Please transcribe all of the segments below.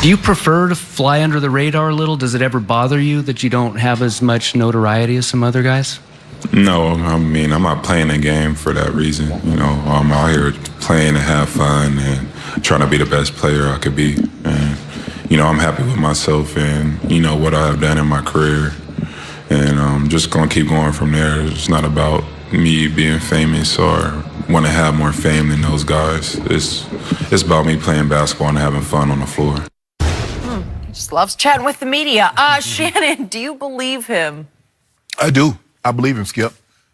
Do you prefer to fly under the radar a little? Does it ever bother you that you don't have as much notoriety as some other guys? No, I mean, I'm not playing the game for that reason. You know, I'm out here playing to have fun and trying to be the best player I could be. And, you know, I'm happy with myself and, you know, what I have done in my career. And I'm just going to keep going from there. It's not about me being famous or want to have more fame than those guys. It's about me playing basketball and having fun on the floor. He just loves chatting with the media. Shannon, do you believe him? I do. I believe him, Skip.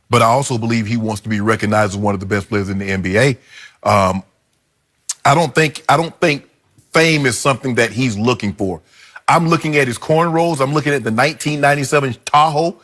But I also believe he wants to be recognized as one of the best players in the NBA. I don't think fame is something that he's looking for. I'm looking at his cornrows. I'm looking at the 1997 Tahoe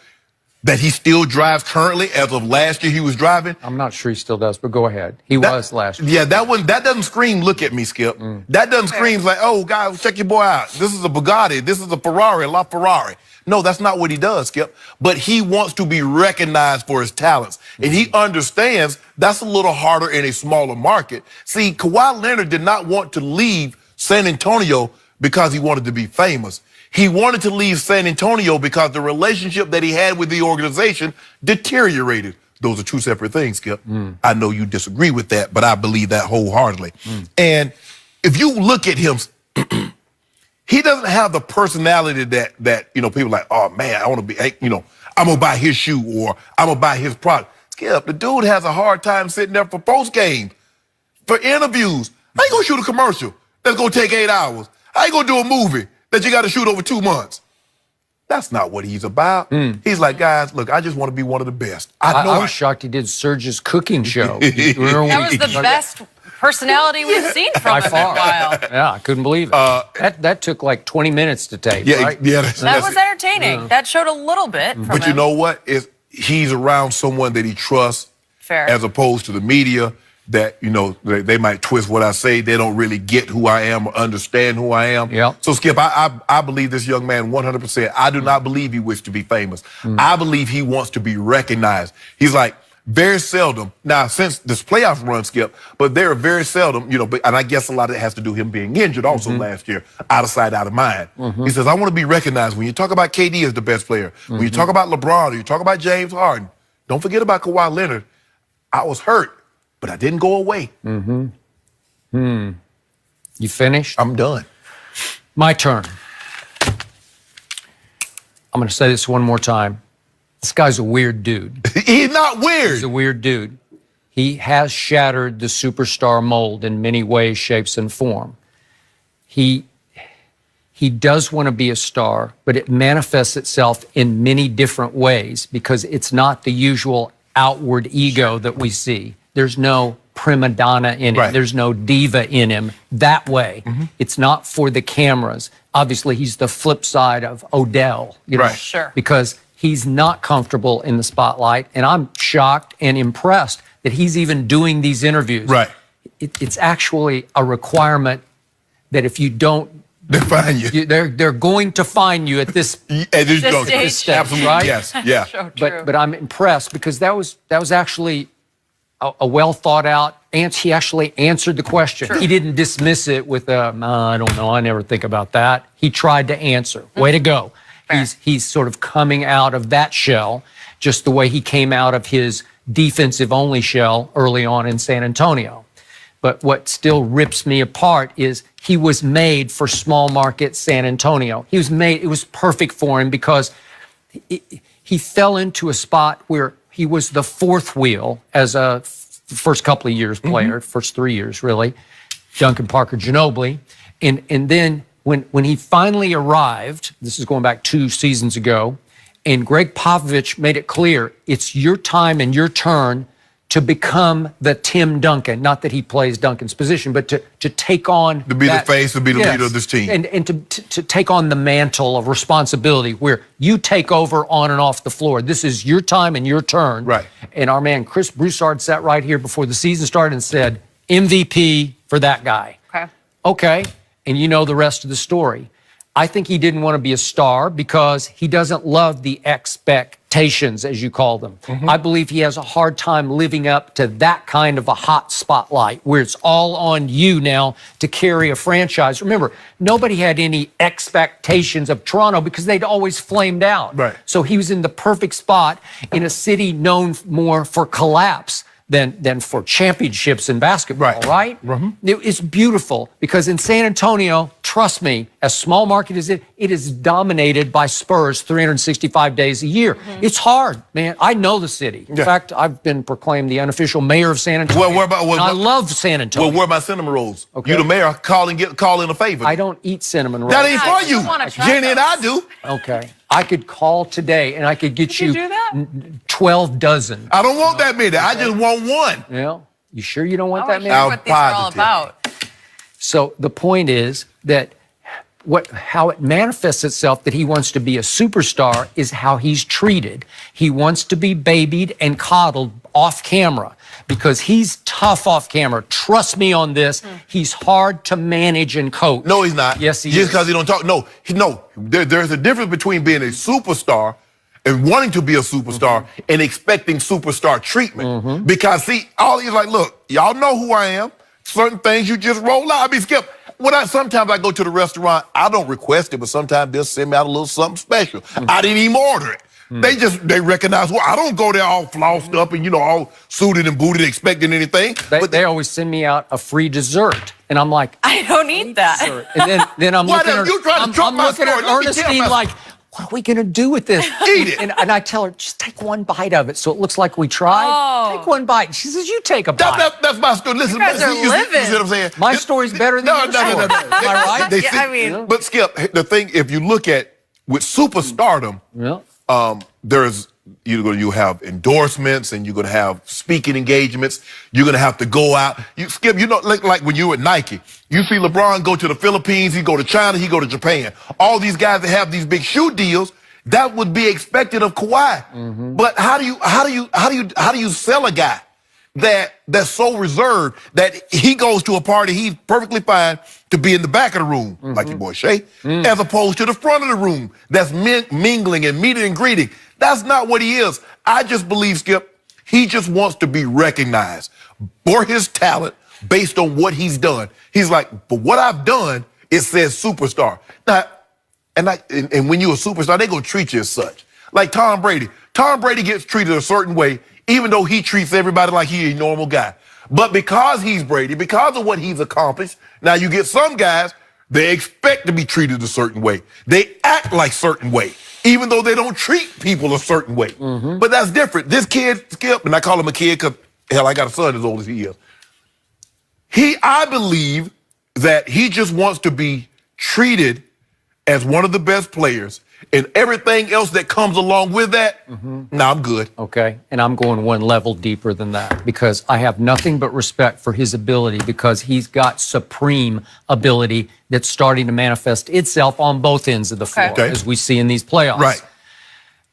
that he still drives currently. As of last year, he was driving. I'm not sure he still does, but go ahead. He was last year. Yeah, that doesn't scream, look at me, Skip. That doesn't scream like, oh, guys, check your boy out. This is a Bugatti. This is a Ferrari, a LaFerrari. No, that's not what he does, Skip. But he wants to be recognized for his talents. And he understands that's a little harder in a smaller market. See, Kawhi Leonard did not want to leave San Antonio because he wanted to be famous. He wanted to leave San Antonio because the relationship that he had with the organization deteriorated. Those are two separate things, Skip. I know you disagree with that, but I believe that wholeheartedly. And if you look at him, he doesn't have the personality that you know, people are like, oh man, I want to be, you know, I'm gonna buy his shoe or I'm gonna buy his product. Skip, the dude has a hard time sitting there for post game, for interviews. How you gonna shoot a commercial that's gonna take 8 hours? How you gonna do a movie that you got to shoot over 2 months? That's not what he's about. He's like, guys, look, I just want to be one of the best. I was shocked he did Serge's cooking show. That was the best personality we've seen from him in a while. Yeah, I couldn't believe it. That took like 20 minutes to tape, right? Yeah, that was entertaining. Yeah. That showed a little bit from But him. you know what? He's around someone that he trusts. Fair. As opposed to the media that, you know, they might twist what I say. They don't really get who I am or understand who I am. Yep. So, Skip, I believe this young man 100%. I do not believe he wished to be famous. I believe he wants to be recognized. He's like, very seldom, now since this playoff run, Skip, but there are very seldom, you know, and I guess a lot of it has to do with him being injured also last year, out of sight, out of mind. He says, I want to be recognized. When you talk about KD as the best player, when you talk about LeBron, or you talk about James Harden, don't forget about Kawhi Leonard. I was hurt, but I didn't go away. You finished? I'm done. My turn. I'm going to say this one more time. This guy's a weird dude. He's not weird. He's a weird dude. He has shattered the superstar mold in many ways, shapes, and form. He does want to be a star, but it manifests itself in many different ways because it's not the usual outward ego that we see. There's no prima donna in him. Right. There's no diva in him that way. It's not for the cameras. Obviously, he's the flip side of Odell. You know, Right. Sure. Because he's not comfortable in the spotlight, and I'm shocked and impressed that he's even doing these interviews. Right. It's actually a requirement that if you don't, They find you. they're going to find you at this. At this This juncture. stage. Absolutely, Right? yes, yeah. So true. But I'm impressed because that was actually a well thought out answer. He actually answered the question. Sure. He didn't dismiss it with I don't know, I never think about that. He tried to answer. Way to go. Fair. He's sort of coming out of that shell, just the way he came out of his defensive-only shell early on in San Antonio. But what still rips me apart is he was made for small market San Antonio. He was made, it was perfect for him because he fell into a spot where he was the fourth wheel as a first couple of years player, first 3 years really, Duncan Parker Ginobili. And then when he finally arrived, this is going back 2 seasons ago, and Greg Popovich made it clear, it's your time and your turn to become the Tim Duncan. Not that he plays Duncan's position, but to take on To be the face, to be the leader of this team. And to take on the mantle of responsibility where you take over on and off the floor. This is your time and your turn. Right. And our man Chris Broussard sat right here before the season started and said, MVP for that guy. Okay. Okay. And you know the rest of the story. I think he didn't want to be a star because he doesn't love the expectation. expectations, as you call them. I believe he has a hard time living up to that kind of a hot spotlight where it's all on you now to carry a franchise. Remember, nobody had any expectations of Toronto because they'd always flamed out. Right. So he was in the perfect spot in a city known more for collapse than for championships in basketball, right? It's beautiful because in San Antonio, trust me, as small market as it is dominated by Spurs 365 days a year. It's hard, man. I know the city. In fact, I've been proclaimed the unofficial mayor of San Antonio. Well, I love San Antonio. Well, where are my cinnamon rolls? Okay. You the mayor, call in a favor. I don't eat cinnamon rolls. That ain't Yeah, for you you. don't wanna try Jenny and I those. do. Okay. I could call today and I could get You you do that? 12 dozen. I don't want that many. I just want one. Yeah. You sure you don't want I that want to many? hear what these are all Positive. about. So the point is that how it manifests itself that he wants to be a superstar is how he's treated. He wants to be babied and coddled off camera because he's tough off camera. Trust me on this. He's hard to manage and coach. No, he's not. Yes, he Just is. because he don't talk. No. There's a difference between being a superstar and wanting to be a superstar and expecting superstar treatment. Because see, all he's like, look, y'all know who I am. Certain things you just roll out. I mean, Skip, sometimes I go to the restaurant, I don't request it, but sometimes they'll send me out a little something special. I didn't even order it. They recognize, well, I don't go there all flossed up and, all suited and booted expecting anything. They always send me out a free dessert. And I'm like, I don't eat that. and then I'm Why looking don't at you try to I'm trump my looking at story? Let me tell Ernestine my- like, what are we going to do with this? Eat it. And I tell her, just take one bite of it so it looks like we tried. Oh. Take one bite. She says, you take a bite. That's my story. Listen, guys are see living. what I'm saying? My story's better than your story. Am I right? Yeah, I mean- But Skip, the thing, if you look at with superstardom, Yeah. you have endorsements and you're gonna have speaking engagements. You're gonna have to go out. Skip, like when you were at Nike, you see LeBron go to the Philippines, he go to China, he go to Japan. All these guys that have these big shoe deals, that would be expected of Kawhi. But how do you sell a guy that's so reserved that he goes to a party, he's perfectly fine to be in the back of the room, like your boy Shay, as opposed to the front of the room that's mingling and meeting and greeting. That's not what he is. I just believe, Skip, he just wants to be recognized for his talent based on what he's done. He's like, for what I've done, it says superstar. Now, and when you're a superstar, they're gonna treat you as such. Like Tom Brady. Tom Brady gets treated a certain way, even though he treats everybody like he's a normal guy. But because he's Brady, because of what he's accomplished, now you get some guys, they expect to be treated a certain way. They act like certain way, even though they don't treat people a certain way. But that's different. This kid, Skip, and I call him a kid because, hell, I got a son as old as he is. I believe that he just wants to be treated as one of the best players, and everything else that comes along with that, I'm good. Okay, and I'm going one level deeper than that because I have nothing but respect for his ability because he's got supreme ability that's starting to manifest itself on both ends of the floor, Okay. as we see in these playoffs. Right.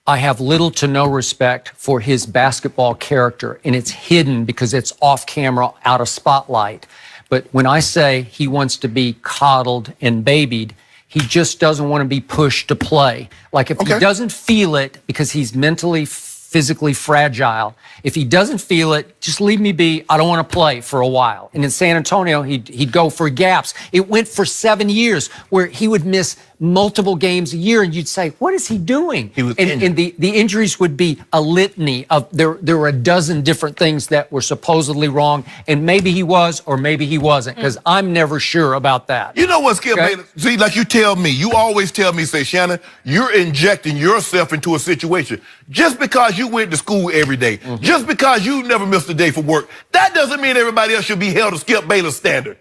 I have little to no respect for his basketball character, and it's hidden because it's off camera, out of spotlight. But when I say he wants to be coddled and babied, he just doesn't want to be pushed to play. Like if he doesn't feel it because he's mentally, physically fragile, if he doesn't feel it, just leave me be. I don't want to play for a while. And in San Antonio, he'd go for gaps. It went for 7 years where he would miss multiple games a year, and you'd say, what is he doing? He was and injured. the injuries would be a litany of, there were a dozen different things that were supposedly wrong, and maybe he was or maybe he wasn't, because I'm never sure about that. You know what, Skip? Okay. Man, see, like you tell me, you always tell me, say, Shannon, you're injecting yourself into a situation. Just because you went to school every day, just because you never missed a day for work, that doesn't mean everybody else should be held to Skip Bayless standard.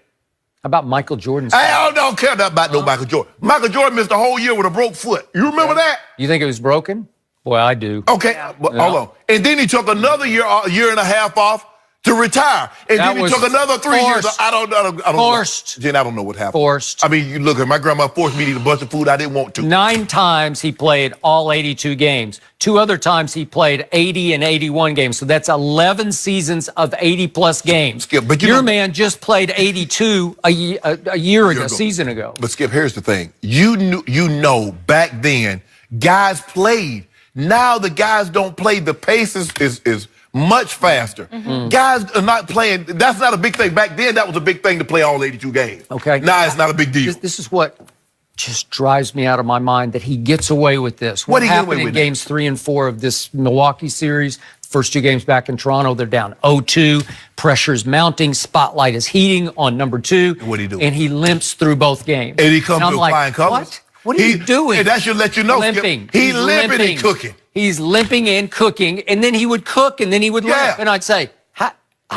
How about Michael Jordan's? I don't care about no Michael Jordan. Michael Jordan missed a whole year with a broke foot. You remember that? You think it was broken? Well, I do. Okay, but hold on. And then he took another year and a half off to retire. And That then he was took another 3 years. forced. I don't know. Forced. Jen, I don't know what happened. Forced. I mean, you look at my grandma forced me to eat a bunch of food I didn't want to. 9 times he played all 82 games. 2 other times he played 80 and 81 games. So that's 11 seasons of 80-plus games. Skip, but your man just played 82 a year ago, a season ago. But Skip, here's the thing. You know back then, guys played Now the guys don't play. The pace is much faster. Guys are not playing. That's not a big thing. Back then, that was a big thing to play all 82 games. Okay. Now it's not a big deal. This is what just drives me out of my mind, that he gets away with this. What What he get happened away in with games 3 and 4 of this Milwaukee series? First 2 games back in Toronto, they're down 0-2. Pressure's mounting. Spotlight is heating on number 2. And what'd he do? And he limps through both games. And he comes I'm to like, flying colors. What? What are you doing? And that should let you know, Skip, Limping. he's limping and cooking. He's limping and cooking, and then he would cook, and then he would Yeah. limp, and I'd say,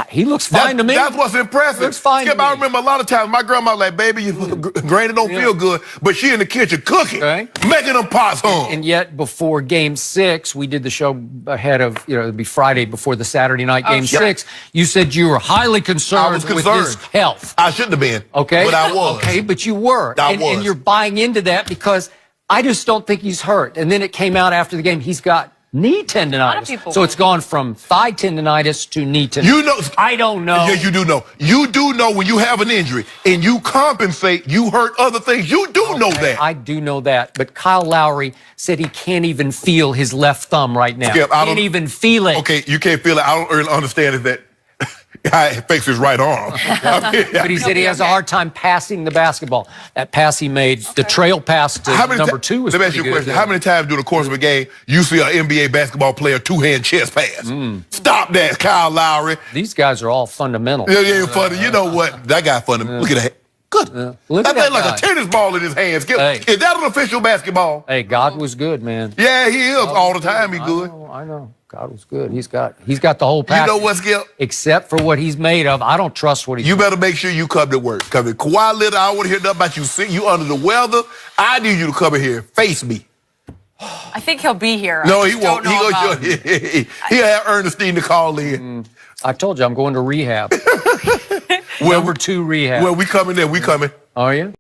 he looks fine to me. That's what's impressive. Looks fine Skip, to me. I remember a lot of times my grandma like, baby, granny don't feel good, but she in the kitchen cooking, Okay. making them pots hum. And yet, before Game 6, we did the show ahead of, it'd be Friday before the Saturday night Game 6. You said you were highly concerned, with his health. I shouldn't have been. Okay? But I was. Okay, but you were. I and was. you're buying into that because I just don't think he's hurt. And then it came out after the game, he's got knee tendonitis. people So it's gone from thigh tendonitis to knee tendonitis. You know, I don't know. Yeah, you do know. You do know when you have an injury and you compensate, you hurt other things. You do know that. I do know that. But Kyle Lowry said he can't even feel his left thumb right now. Skip, I can't don't- even feel it. Okay, you can't feel it. I don't really understand is that guy fakes his right arm. But he said he has a hard time passing the basketball. That pass he made, the trail pass to number 2 was Let me ask pretty you a good. question. How many times during the course of a game you see an NBA basketball player two-hand chest pass? Stop that, Kyle Lowry. These guys are all fundamental. Yeah, funny. You know what? That guy funny. Look at that. Good. Look at that thing that like guy. a tennis ball in his hands. Hey. Is that an official basketball? Hey, God was good, man. Yeah, he is. All the time he good. I know. God was good. He's got the whole package. You know what, Skip? Except for what he's made of. I don't trust what he's You better make sure you come to work. Because if Kawhi Leonard, I want to hear nothing about you sick, you under the weather. I need you to come in here and face me. I think he'll be here. No, I he just won't. don't know about- He'll have Ernestine to call in. I told you I'm going to rehab. Well, Number 2 rehab. Well, we coming there. We coming. Are you?